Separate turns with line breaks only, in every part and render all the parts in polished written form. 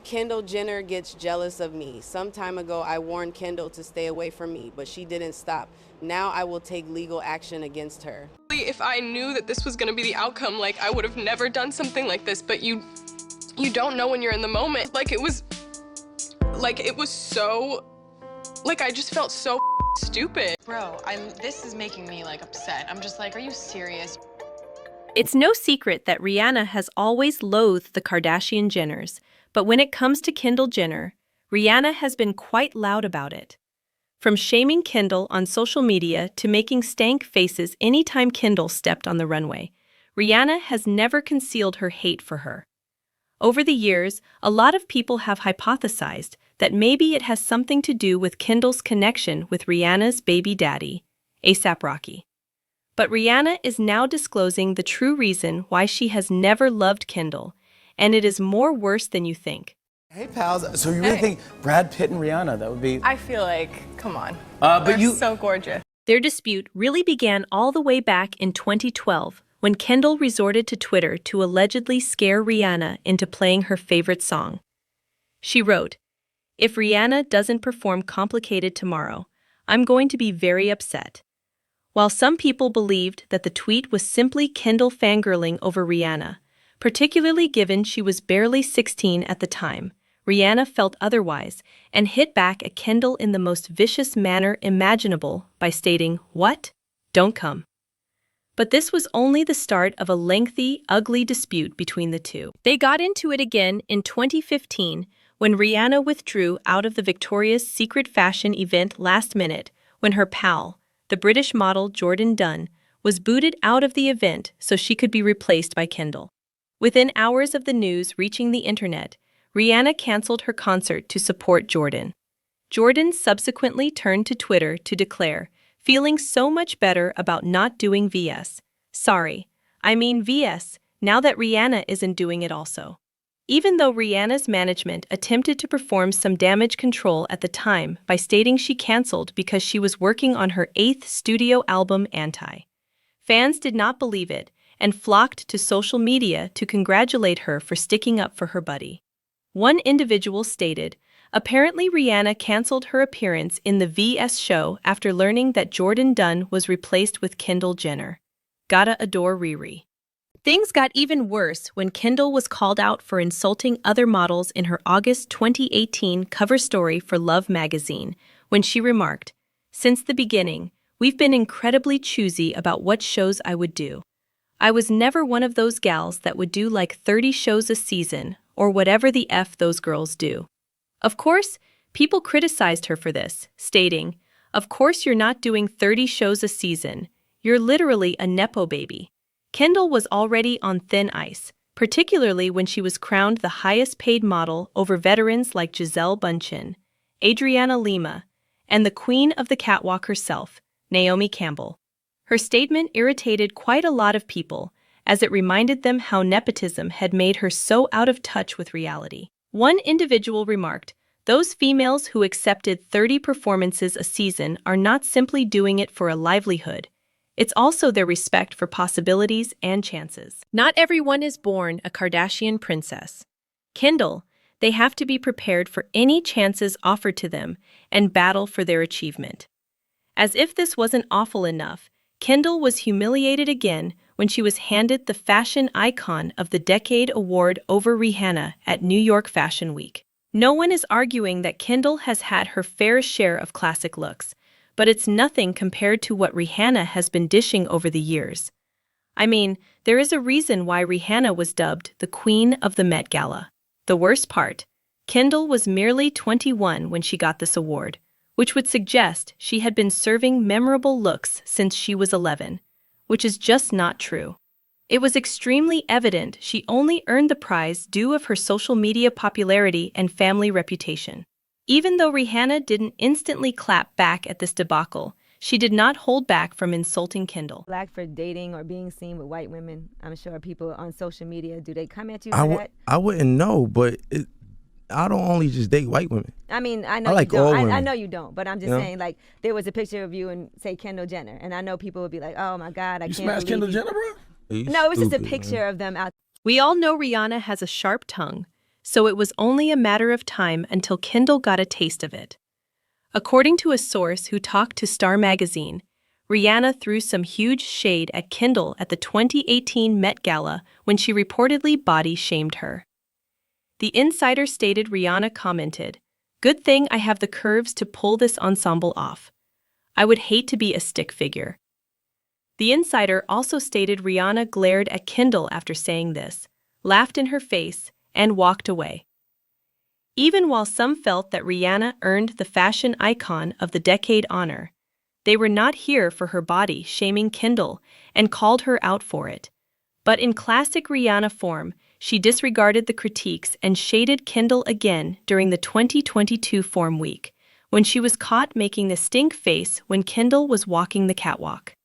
Kendall Jenner gets jealous of me. Some time ago, I warned Kendall to stay away from me, but she didn't stop. Now I will take legal action against her.
If I knew that this was going to be the outcome, like, I would have never done something like this, but you don't know when you're in the moment. It was so, I just felt so stupid.
Bro, this is making me, upset. I'm just like, are you serious?
It's no secret that Rihanna has always loathed the Kardashian Jenners, but when it comes to Kendall Jenner, Rihanna has been quite loud about it. From shaming Kendall on social media to making stank faces anytime Kendall stepped on the runway, Rihanna has never concealed her hate for her. Over the years, a lot of people have hypothesized that maybe it has something to do with Kendall's connection with Rihanna's baby daddy, A$AP Rocky. But Rihanna is now disclosing the true reason why she has never loved Kendall, and it is more worse than you think.
Hey pals, so you really think Brad Pitt and Rihanna, that would be...
I feel like, come on.
But
They're so gorgeous.
Their dispute really began all the way back in 2012 when Kendall resorted to Twitter to allegedly scare Rihanna into playing her favorite song. She wrote, "If Rihanna doesn't perform Complicated tomorrow, I'm going to be very upset." While some people believed that the tweet was simply Kendall fangirling over Rihanna, particularly given she was barely 16 at the time, Rihanna felt otherwise and hit back at Kendall in the most vicious manner imaginable by stating, "What? Don't come." But this was only the start of a lengthy, ugly dispute between the two. They got into it again in 2015 when Rihanna withdrew out of the Victoria's Secret fashion event last minute when her pal, the British model Jordan Dunn, was booted out of the event so she could be replaced by Kendall. Within hours of the news reaching the internet, Rihanna canceled her concert to support Jordan. Jordan subsequently turned to Twitter to declare, feeling so much better about not doing VS. Sorry, I mean VS, now that Rihanna isn't doing it also. Even though Rihanna's management attempted to perform some damage control at the time by stating she canceled because she was working on her 8th studio album Anti. Fans did not believe it and flocked to social media to congratulate her for sticking up for her buddy. One individual stated, apparently Rihanna canceled her appearance in the VS show after learning that Jordan Dunn was replaced with Kendall Jenner. Gotta adore Riri. Things got even worse when Kendall was called out for insulting other models in her August 2018 cover story for Love magazine, when she remarked, "Since the beginning, we've been incredibly choosy about what shows I would do. I was never one of those gals that would do like 30 shows a season, or whatever the F those girls do." Of course, people criticized her for this, stating, "Of course you're not doing 30 shows a season. You're literally a Nepo baby." Kendall was already on thin ice, particularly when she was crowned the highest-paid model over veterans like Gisele Bündchen, Adriana Lima, and the queen of the catwalk herself, Naomi Campbell. Her statement irritated quite a lot of people, as it reminded them how nepotism had made her so out of touch with reality. One individual remarked, "Those females who accepted 30 performances a season are not simply doing it for a livelihood. It's also their respect for possibilities and chances." Not everyone is born a Kardashian princess. Kendall, they have to be prepared for any chances offered to them and battle for their achievement. As if this wasn't awful enough, Kendall was humiliated again when she was handed the Fashion Icon of the Decade award over Rihanna at New York Fashion Week. No one is arguing that Kendall has had her fair share of classic looks, but it's nothing compared to what Rihanna has been dishing over the years. I mean, there is a reason why Rihanna was dubbed the Queen of the Met Gala. The worst part, Kendall was merely 21 when she got this award, which would suggest she had been serving memorable looks since she was 11, which is just not true. It was extremely evident she only earned the prize due of her social media popularity and family reputation. Even though Rihanna didn't instantly clap back at this debacle, she did not hold back from insulting Kendall.
Black for dating or being seen with white women? I'm sure people on social media, do they come at you for that?
I wouldn't know, but I don't only just date white women.
I mean, I know
I like
you don't.
all women.
I know you don't, but I'm just
Yeah.
saying, like, there was a picture of you and, say, Kendall Jenner, and I know people would be like, oh my God, I
You
can't
smashed
believe
Kendall
you.
Jenner, bro?
No, it was just a
Stupid,
picture
man.
of them out.
We all know Rihanna has a sharp tongue, so it was only a matter of time until Kendall got a taste of it. According to a source who talked to Star magazine, Rihanna threw some huge shade at Kendall at the 2018 Met Gala when she reportedly body-shamed her. The insider stated Rihanna commented, "Good thing I have the curves to pull this ensemble off. I would hate to be a stick figure." The insider also stated Rihanna glared at Kendall after saying this, laughed in her face, and walked away. Even while some felt that Rihanna earned the fashion icon of the decade honor, they were not here for her body shaming Kendall and called her out for it. But in classic Rihanna form, she disregarded the critiques and shaded Kendall again during the 2022 Form Week, when she was caught making the stink face when Kendall was walking the catwalk.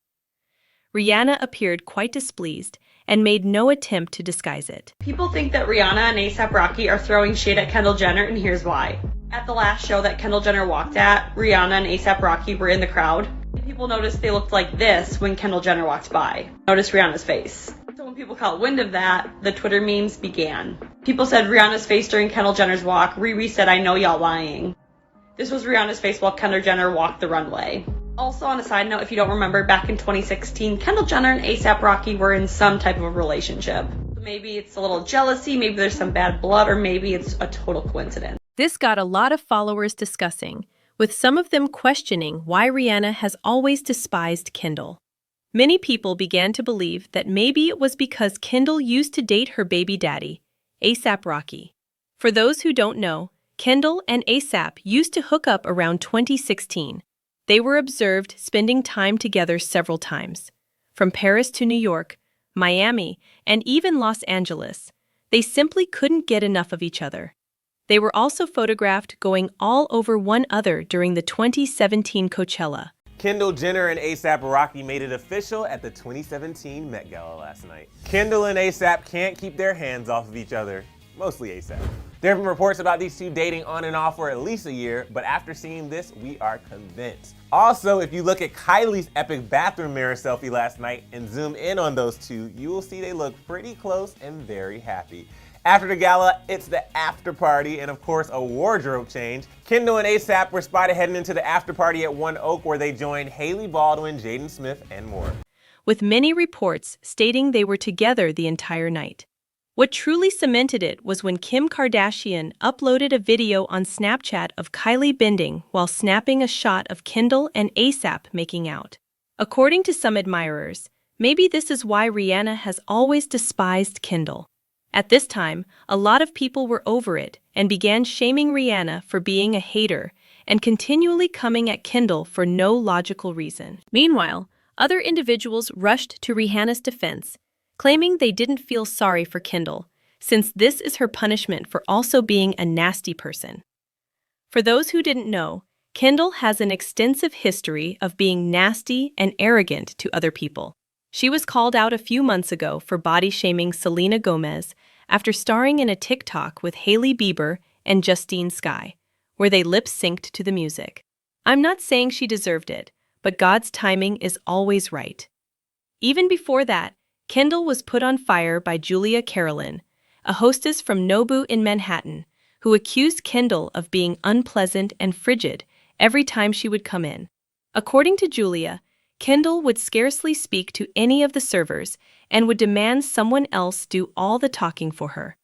Rihanna appeared quite displeased and made no attempt to disguise it.
People think that Rihanna and A$AP Rocky are throwing shade at Kendall Jenner, and here's why. At the last show that Kendall Jenner walked at, Rihanna and A$AP Rocky were in the crowd. People noticed they looked like this when Kendall Jenner walked by. Notice Rihanna's face. So when people caught wind of that, the Twitter memes began. People said Rihanna's face during Kendall Jenner's walk. Riri said, "I know y'all lying." This was Rihanna's face while Kendall Jenner walked the runway. Also, on a side note, if you don't remember, back in 2016, Kendall Jenner and A$AP Rocky were in some type of a relationship. Maybe it's a little jealousy, maybe there's some bad blood, or maybe it's a total coincidence.
This got a lot of followers discussing, with some of them questioning why Rihanna has always despised Kendall. Many people began to believe that maybe it was because Kendall used to date her baby daddy, A$AP Rocky. For those who don't know, Kendall and A$AP used to hook up around 2016. They were observed spending time together several times. From Paris to New York, Miami, and even Los Angeles, they simply couldn't get enough of each other. They were also photographed going all over one another during the 2017 Coachella.
Kendall Jenner and A$AP Rocky made it official at the 2017 Met Gala last night. Kendall and A$AP can't keep their hands off of each other, mostly A$AP. There have been reports about these two dating on and off for at least a year, but after seeing this, we are convinced. Also, if you look at Kylie's epic bathroom mirror selfie last night and zoom in on those two, you will see they look pretty close and very happy. After the gala, it's the after party and of course a wardrobe change. Kendall and A$AP were spotted heading into the after party at One Oak where they joined Hailey Baldwin, Jaden Smith, and more.
With many reports stating they were together the entire night. What truly cemented it was when Kim Kardashian uploaded a video on Snapchat of Kylie bending while snapping a shot of Kendall and A$AP making out. According to some admirers, maybe this is why Rihanna has always despised Kendall. At this time, a lot of people were over it and began shaming Rihanna for being a hater and continually coming at Kendall for no logical reason. Meanwhile, other individuals rushed to Rihanna's defense, claiming they didn't feel sorry for Kendall, since this is her punishment for also being a nasty person. For those who didn't know, Kendall has an extensive history of being nasty and arrogant to other people. She was called out a few months ago for body-shaming Selena Gomez after starring in a TikTok with Hailey Bieber and Justine Skye, where they lip-synced to the music. I'm not saying she deserved it, but God's timing is always right. Even before that, Kendall was put on fire by Julia Carolyn, a hostess from Nobu in Manhattan, who accused Kendall of being unpleasant and frigid every time she would come in. According to Julia, Kendall would scarcely speak to any of the servers and would demand someone else do all the talking for her.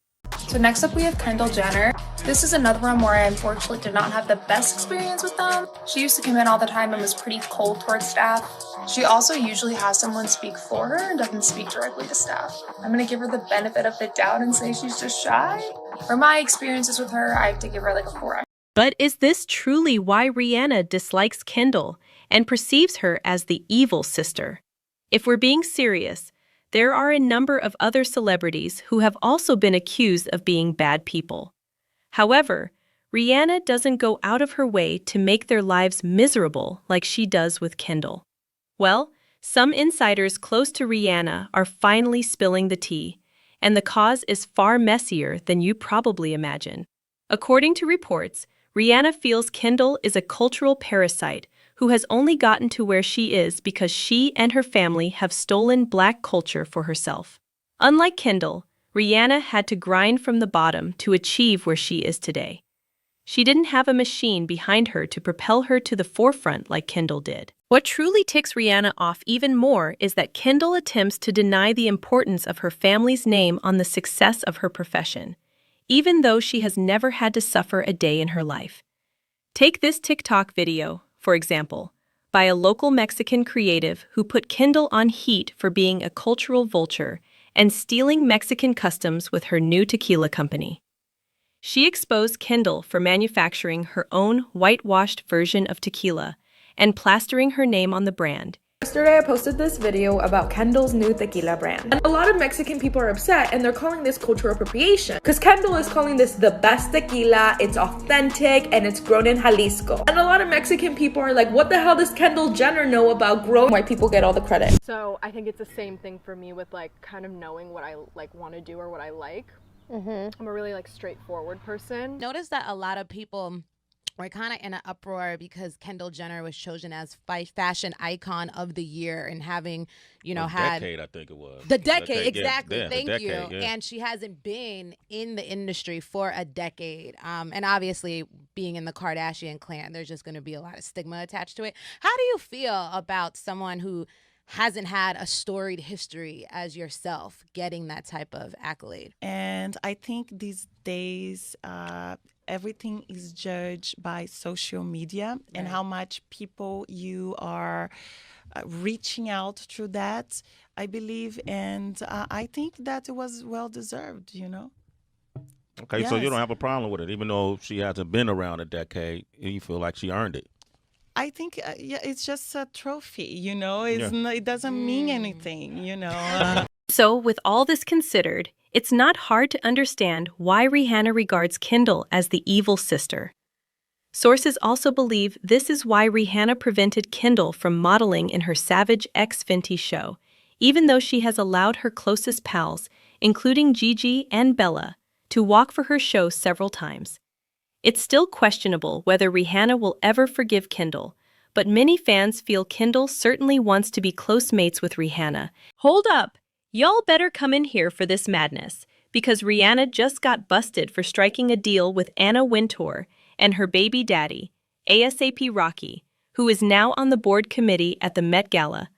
So next up we have Kendall Jenner. This is another one where I unfortunately did not have the best experience with them. She used to come in all the time and was pretty cold towards staff. She also usually has someone speak for her and doesn't speak directly to staff. I'm gonna give her the benefit of the doubt and say she's just shy. For my experiences with her, I have to give her like a 4.
But is this truly why Rihanna dislikes Kendall and perceives her as the evil sister? If we're being serious, there are a number of other celebrities who have also been accused of being bad people. However, Rihanna doesn't go out of her way to make their lives miserable like she does with Kendall. Well, some insiders close to Rihanna are finally spilling the tea, and the cause is far messier than you probably imagine. According to reports, Rihanna feels Kendall is a cultural parasite who has only gotten to where she is because she and her family have stolen Black culture for herself. Unlike Kendall, Rihanna had to grind from the bottom to achieve where she is today. She didn't have a machine behind her to propel her to the forefront like Kendall did. What truly ticks Rihanna off even more is that Kendall attempts to deny the importance of her family's name on the success of her profession, even though she has never had to suffer a day in her life. Take this TikTok video, for example, by a local Mexican creative who put Kendall on heat for being a cultural vulture and stealing Mexican customs with her new tequila company. She exposed Kendall for manufacturing her own whitewashed version of tequila and plastering her name on the brand.
Yesterday, I posted this video about Kendall's new tequila brand. And a lot of Mexican people are upset and they're calling this cultural appropriation because Kendall is calling this the best tequila, it's authentic, and it's grown in Jalisco. And a lot of Mexican people are like, what the hell does Kendall Jenner know about growing? White people get all the credit.
So I think it's the same thing for me with like kind of knowing what I like want to do or what I like. I'm a really like straightforward person.
Notice that a lot of people were kind of in an uproar because Kendall Jenner was chosen as fashion icon of the year and having, you know,
decade, I think it was.
The decade, exactly.
Yeah,
Thank
decade,
you.
yeah.
And she hasn't been in the industry for a decade. And obviously, being in the Kardashian clan, there's just going to be a lot of stigma attached to it. How do you feel about someone who hasn't had a storied history as yourself getting that type of accolade?
And I think these days, everything is judged by social media and how much people you are reaching out through that, I believe. And I think that it was well-deserved, you know?
Okay, so you don't have a problem with it, even though she hasn't been around a decade, you feel like she earned it.
I think, it's just a trophy, you know? It doesn't mean anything, you know?
So, with all this considered, it's not hard to understand why Rihanna regards Kendall as the evil sister. Sources also believe this is why Rihanna prevented Kendall from modeling in her Savage X Fenty show, even though she has allowed her closest pals, including Gigi and Bella, to walk for her show several times. It's still questionable whether Rihanna will ever forgive Kendall, but many fans feel Kendall certainly wants to be close mates with Rihanna. Hold up! Y'all better come in here for this madness, because Rihanna just got busted for striking a deal with Anna Wintour and her baby daddy, ASAP Rocky, who is now on the board committee at the Met Gala,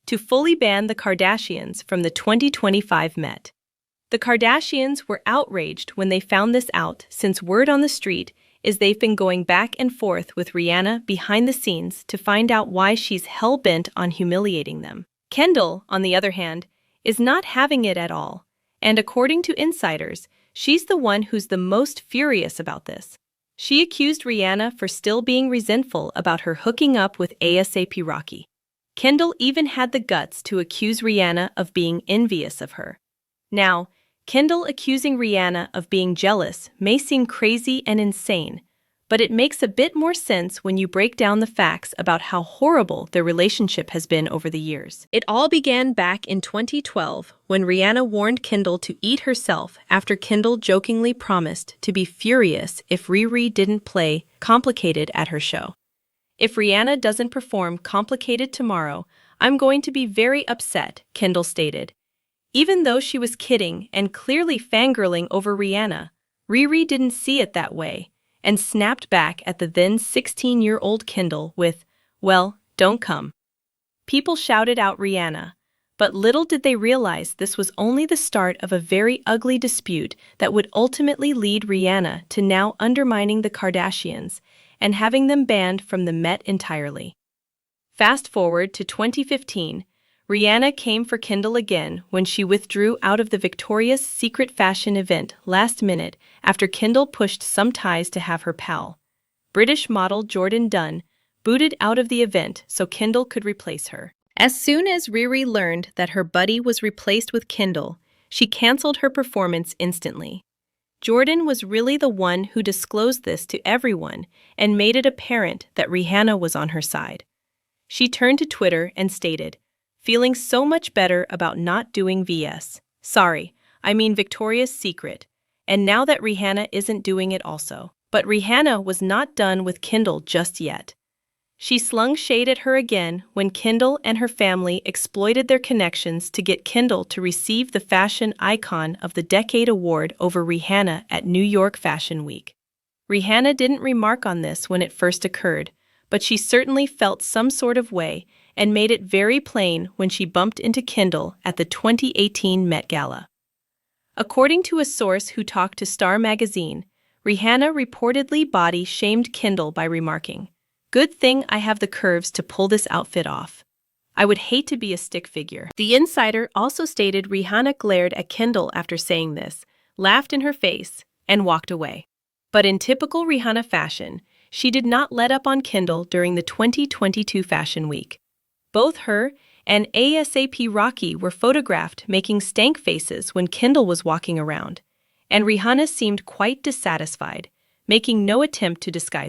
to fully ban the Kardashians from the 2025 Met. The Kardashians were outraged when they found this out, since word on the street is they've been going back and forth with Rihanna behind the scenes to find out why she's hell-bent on humiliating them. Kendall, on the other hand, is not having it at all, and according to insiders, she's the one who's the most furious about this. She accused Rihanna for still being resentful about her hooking up with ASAP Rocky. Kendall even had the guts to accuse Rihanna of being envious of her. Now, Kendall accusing Rihanna of being jealous may seem crazy and insane, but it makes a bit more sense when you break down the facts about how horrible their relationship has been over the years. It all began back in 2012 when Rihanna warned Kendall to eat herself after Kendall jokingly promised to be furious if Riri didn't play Complicated at her show. If Rihanna doesn't perform Complicated tomorrow, I'm going to be very upset, Kendall stated. Even though she was kidding and clearly fangirling over Rihanna, Riri didn't see it that way and snapped back at the then 16-year-old Kendall with, "Well, don't come." People shouted out Rihanna, but little did they realize this was only the start of a very ugly dispute that would ultimately lead Rihanna to now undermining the Kardashians and having them banned from the Met entirely. Fast forward to 2015, Rihanna came for Kendall again when she withdrew out of the Victoria's Secret fashion event last minute after Kendall pushed some ties to have her pal, British model Jordan Dunn, booted out of the event so Kendall could replace her. As soon as Riri learned that her buddy was replaced with Kendall, she canceled her performance instantly. Jordan was really the one who disclosed this to everyone and made it apparent that Rihanna was on her side. She turned to Twitter and stated, "Feeling so much better about not doing VS. Sorry, I mean Victoria's Secret. And now that Rihanna isn't doing it also." But Rihanna was not done with Kendall just yet. She slung shade at her again when Kendall and her family exploited their connections to get Kendall to receive the Fashion Icon of the Decade award over Rihanna at New York Fashion Week. Rihanna didn't remark on this when it first occurred, but she certainly felt some sort of way and made it very plain when she bumped into Kendall at the 2018 Met Gala. According to a source who talked to Star magazine, Rihanna reportedly body-shamed Kendall by remarking, "Good thing I have the curves to pull this outfit off. I would hate to be a stick figure." The insider also stated Rihanna glared at Kendall after saying this, laughed in her face, and walked away. But in typical Rihanna fashion, she did not let up on Kendall during the 2022 Fashion Week. Both her and ASAP Rocky were photographed making stank faces when Kendall was walking around, and Rihanna seemed quite dissatisfied, making no attempt to disguise